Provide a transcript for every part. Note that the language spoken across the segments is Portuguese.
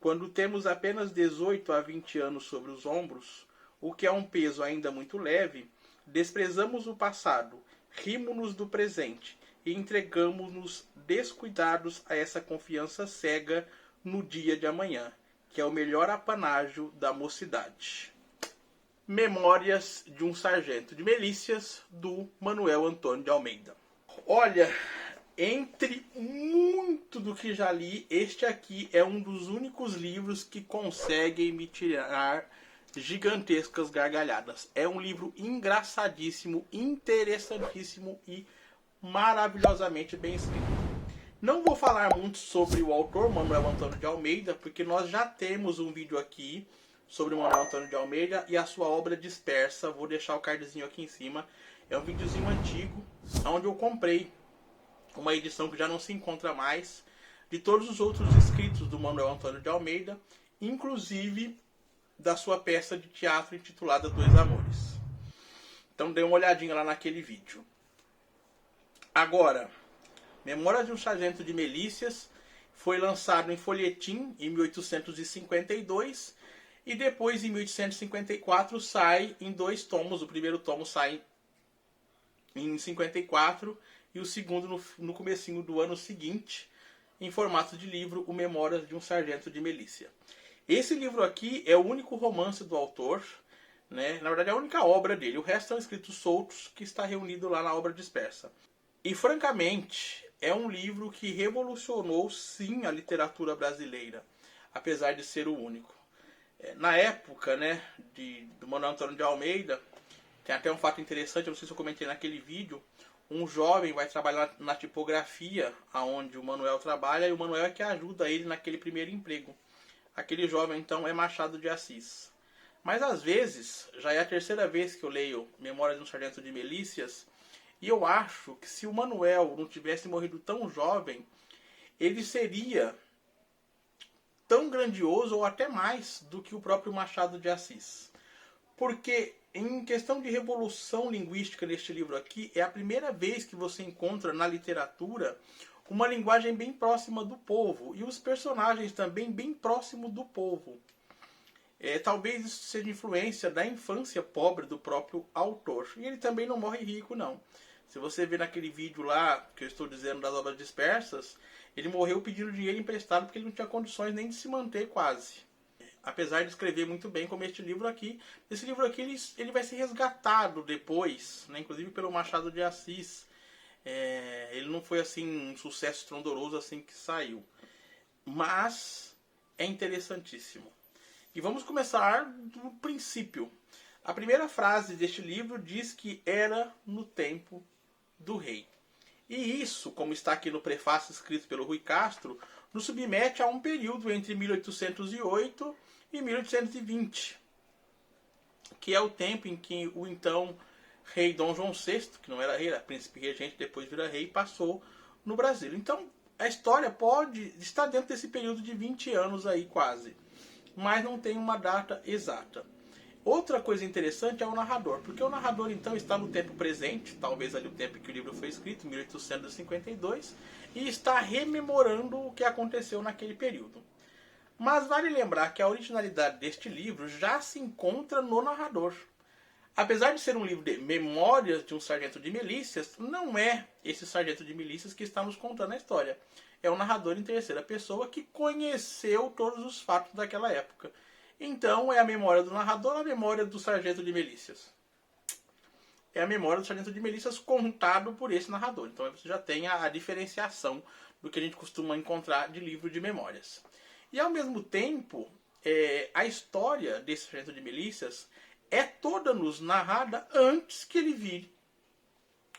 quando temos apenas 18 a 20 anos sobre os ombros, o que é um peso ainda muito leve, desprezamos o passado, rimo-nos do presente e entregamos-nos descuidados a essa confiança cega no dia de amanhã, que é o melhor apanágio da mocidade. Memórias de um Sargento de Milícias, do Manuel Antônio de Almeida. Olha, entre muito do que já li, este aqui é um dos únicos livros que conseguem me tirar gigantescas gargalhadas. É um livro engraçadíssimo, interessantíssimo e maravilhosamente bem escrito. Não vou falar muito sobre o autor, Manuel Antônio de Almeida, porque nós já temos um vídeo aqui sobre o Manuel Antônio de Almeida e a sua obra dispersa. Vou deixar o cardzinho aqui em cima. É um videozinho antigo, onde eu comprei uma edição que já não se encontra mais, de todos os outros escritos do Manuel Antônio de Almeida, inclusive da sua peça de teatro intitulada Dois Amores. Então dê uma olhadinha lá naquele vídeo. Agora, Memórias de um Sargento de Milícias foi lançado em folhetim em 1852 e depois em 1854 sai em 2 tomos. O primeiro tomo sai em 54 e o segundo no comecinho do ano seguinte, em formato de livro, o Memórias de um Sargento de Milícia. Esse livro aqui é o único romance do autor, né? Na verdade é a única obra dele. O resto são escritos soltos que está reunido lá na obra dispersa. E francamente, é um livro que revolucionou sim a literatura brasileira, apesar de ser o único. Na época, né, do Manuel Antônio de Almeida, tem até um fato interessante, eu não sei se eu comentei naquele vídeo, um jovem vai trabalhar na tipografia aonde o Manuel trabalha e o Manuel é que ajuda ele naquele primeiro emprego. Aquele jovem, então, é Machado de Assis. Mas, às vezes, já é a terceira vez que eu leio Memórias de um Sargento de Milícias, e eu acho que se o Manuel não tivesse morrido tão jovem, ele seria tão grandioso ou até mais do que o próprio Machado de Assis. Porque, em questão de revolução linguística neste livro aqui, é a primeira vez que você encontra na literatura uma linguagem bem próxima do povo e os personagens também bem próximos do povo. Talvez isso seja influência da infância pobre do próprio autor. E ele também não morre rico, não. Se você ver naquele vídeo lá, que eu estou dizendo das obras dispersas, ele morreu pedindo dinheiro emprestado porque ele não tinha condições nem de se manter quase. Apesar de escrever muito bem como este livro aqui, esse livro aqui ele vai ser resgatado depois, né, inclusive pelo Machado de Assis. Ele não foi assim um sucesso estrondoroso assim que saiu, mas é interessantíssimo. E vamos começar do princípio. A primeira frase deste livro diz que era no tempo do rei. E isso, como está aqui no prefácio escrito pelo Rui Castro, nos submete a um período entre 1808 e 1820, que é o tempo em que o então rei Dom João VI, que não era rei, era príncipe regente, depois vira rei, passou no Brasil. Então, a história pode estar dentro desse período de 20 anos aí quase, mas não tem uma data exata. Outra coisa interessante é o narrador, porque o narrador então está no tempo presente, talvez ali o tempo que o livro foi escrito, 1852, e está rememorando o que aconteceu naquele período. Mas vale lembrar que a originalidade deste livro já se encontra no narrador. Apesar de ser um livro de Memórias de um Sargento de Milícias, não é esse sargento de milícias que está nos contando a história. É um narrador em terceira pessoa que conheceu todos os fatos daquela época. Então é a memória do narrador, a memória do sargento de milícias. É a memória do sargento de milícias contado por esse narrador. Então você já tem a diferenciação do que a gente costuma encontrar de livro de memórias. E ao mesmo tempo, a história desse sargento de milícias é toda nos narrada antes que ele vire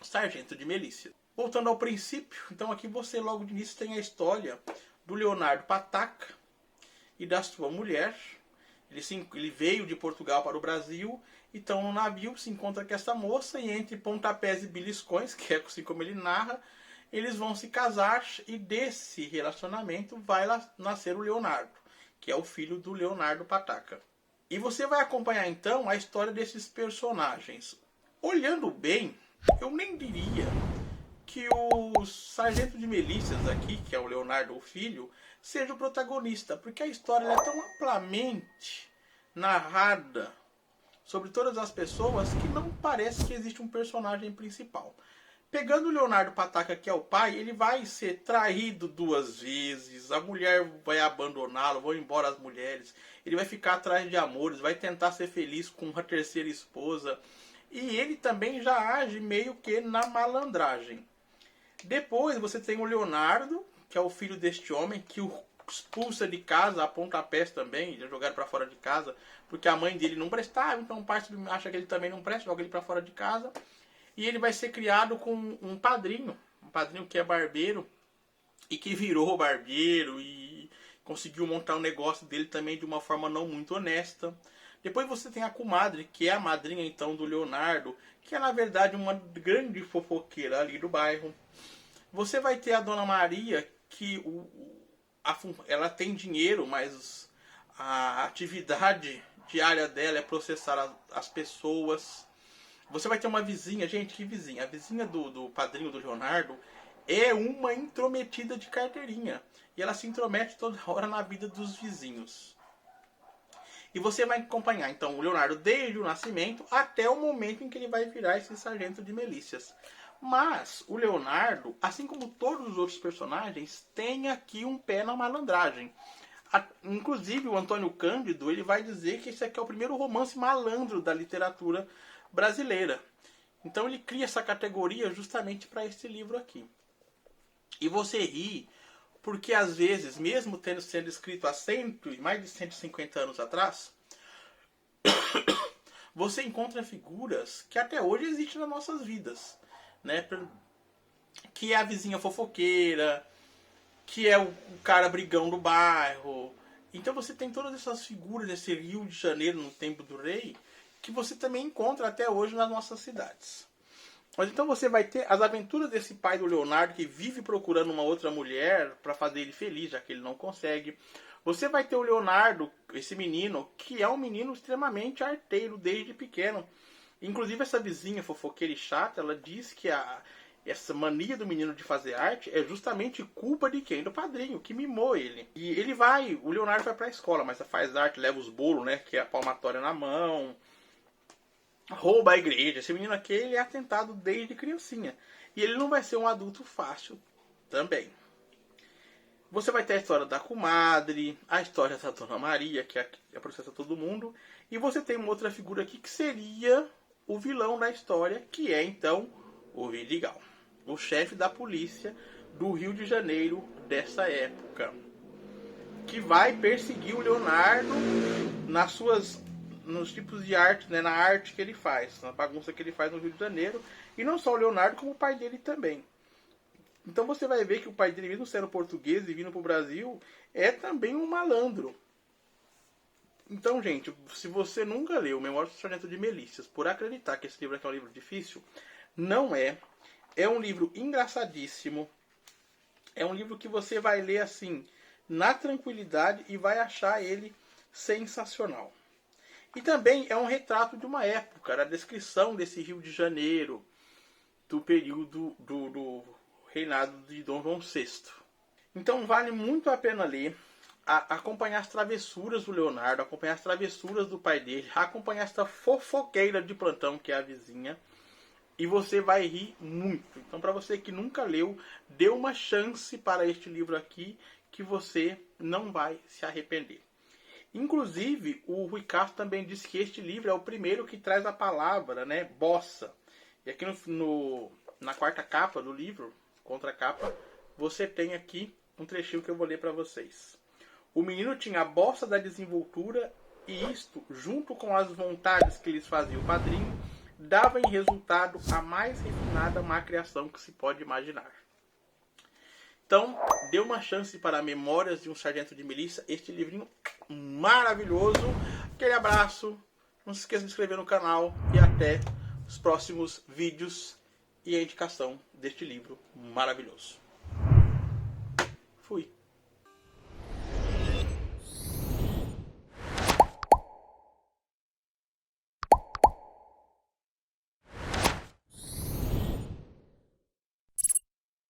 sargento de milícia. Voltando ao princípio, então aqui você logo de início tem a história do Leonardo Pataca e da sua mulher. Ele veio de Portugal para o Brasil, então no navio se encontra com essa moça e entre pontapés e beliscões, que é assim como ele narra, eles vão se casar e desse relacionamento vai nascer o Leonardo, que é o filho do Leonardo Pataca. E você vai acompanhar então a história desses personagens. Olhando bem, eu nem diria que o sargento de milícias aqui, que é o Leonardo, o filho, seja o protagonista, porque a história é tão amplamente narrada sobre todas as pessoas que não parece que existe um personagem principal. Pegando o Leonardo Pataca, que é o pai, ele vai ser traído 2 vezes, a mulher vai abandoná-lo, vão embora as mulheres, ele vai ficar atrás de amores, vai tentar ser feliz com uma 3ª esposa, e ele também já age meio que na malandragem. Depois você tem o Leonardo, que é o filho deste homem, que o expulsa de casa, a pontapés também, já jogaram para fora de casa, porque a mãe dele não prestava, então o pai acha que ele também não presta, joga ele para fora de casa. E ele vai ser criado com um padrinho que é barbeiro e que virou barbeiro e conseguiu montar um negócio dele também de uma forma não muito honesta. Depois você tem a comadre, que é a madrinha então do Leonardo, que é na verdade uma grande fofoqueira ali do bairro. Você vai ter a Dona Maria, que ela tem dinheiro, mas a atividade diária dela é processar as pessoas. Você vai ter uma vizinha, gente, que vizinha? A vizinha do padrinho do Leonardo é uma intrometida de carteirinha. E ela se intromete toda hora na vida dos vizinhos. E você vai acompanhar, então, o Leonardo desde o nascimento até o momento em que ele vai virar esse sargento de milícias. Mas o Leonardo, assim como todos os outros personagens, tem aqui um pé na malandragem. Inclusive, o Antônio Cândido ele vai dizer que esse aqui é o primeiro romance malandro da literatura brasileira. Então ele cria essa categoria justamente para esse livro aqui. E você ri porque às vezes, mesmo tendo sendo escrito há mais de 150 anos atrás, você encontra figuras que até hoje existem nas nossas vidas, né? Que é a vizinha fofoqueira, que é o cara brigão do bairro. Então você tem todas essas figuras desse Rio de Janeiro no tempo do rei, que você também encontra até hoje nas nossas cidades. Mas então você vai ter as aventuras desse pai do Leonardo, que vive procurando uma outra mulher para fazer ele feliz, já que ele não consegue. Você vai ter o Leonardo, esse menino, que é um menino extremamente arteiro desde pequeno. Inclusive essa vizinha fofoqueira e chata, ela diz que essa mania do menino de fazer arte é justamente culpa de quem? Do padrinho, que mimou ele. E o Leonardo vai pra escola, mas faz arte, leva os bolos, né, que é a palmatória na mão, rouba a igreja. Esse menino aqui, ele é atentado desde criancinha. E ele não vai ser um adulto fácil também. Você vai ter a história da comadre, a história da Dona Maria, que processa todo mundo. E você tem uma outra figura aqui que seria o vilão da história, que é então o Vidigal, o chefe da polícia do Rio de Janeiro dessa época, que vai perseguir o Leonardo nos tipos de arte, né, na arte que ele faz, na bagunça que ele faz no Rio de Janeiro. E não só o Leonardo, como o pai dele também. Então você vai ver que o pai dele, mesmo sendo português e vindo para o Brasil, é também um malandro. Então, gente, se você nunca leu Memórias do Sargento de Milícias, por acreditar que esse livro aqui é um livro difícil, não é. É um livro engraçadíssimo. É um livro que você vai ler assim, na tranquilidade, e vai achar ele sensacional. E também é um retrato de uma época, a descrição desse Rio de Janeiro, do período do reinado de Dom João VI. Então vale muito a pena ler, acompanhar as travessuras do Leonardo, acompanhar as travessuras do pai dele, acompanhar essa fofoqueira de plantão que é a vizinha, e você vai rir muito. Então, para você que nunca leu, dê uma chance para este livro aqui, que você não vai se arrepender. Inclusive, o Rui Castro também disse que este livro é o primeiro que traz a palavra, né, bossa. E aqui na quarta capa do livro, contracapa, você tem aqui um trechinho que eu vou ler para vocês. O menino tinha a bossa da desenvoltura, e isto, junto com as vontades que lhes fazia o padrinho, dava em resultado a mais refinada má criação que se pode imaginar. Então, dê uma chance para Memórias de um Sargento de Milícia, este livrinho maravilhoso. Aquele abraço, não se esqueça de se inscrever no canal e até os próximos vídeos e a indicação deste livro maravilhoso.